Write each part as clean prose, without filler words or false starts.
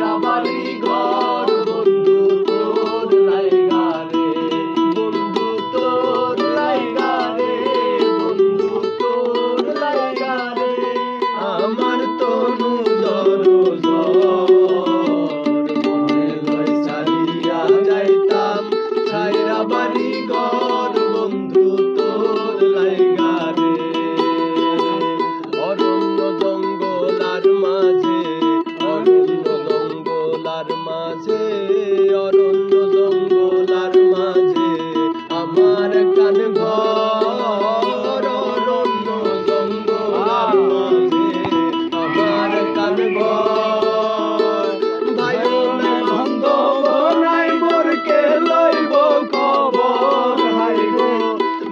ছাইরা বাড়ি ঘর বন্ধু তোর লাইগা রে, বন্ধু তোর লাইগা রে, বন্ধু তোর লাইগা রে। আমার তনু দরজর মনে লয় ছাড়িয়া যাইতাম ছাইরা বাড়ি ঘর বন্ধু তোর লাইগা রে। অরণ্য জঙ্গলার মাঝে, অরণ্য জঙ্গলার মাঝে, অরণ্য জঙ্গলার মাঝে আমার কান ঘর, অরণ্য জঙ্গলার মাঝে আমার কান ঘর। ভাইও নাই বান্ধব নাই মোর কে লইব খবর, হাই গো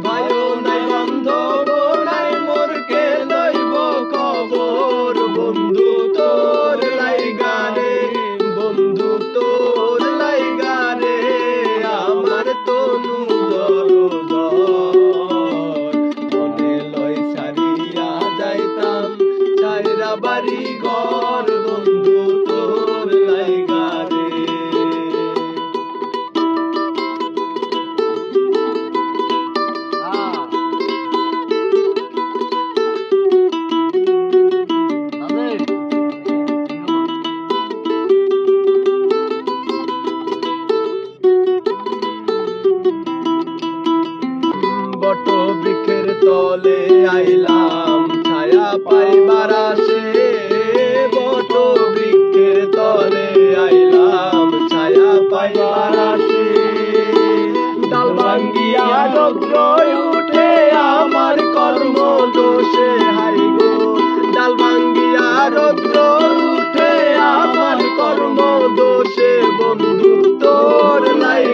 ভাইও নাই বান্ধব নাই মোর কে লইব খবর। বন্ধু তোর লাইগা রে, বন্ধু তোর লাইগা রে, আমার তনু দরজর মনে লয় ছাড়িয়া যাইতাম ছাইরা বাড়ি ঘর বন্ধু তোর লাইগা রে। বট বৃক্ষের তলে আইলাম ছায়া পাইবার আসে, বট বৃক্ষের তলে আইলাম ছায়া পাইবার আসে। ডাল ভাঙ্গিয়া রৌদ্র উঠে আমার কর্ম দোষে, হাই গো ডাল ভাঙ্গিয়া রৌদ্র উঠে আমার কর্ম দোষে। বন্ধু তোর লাই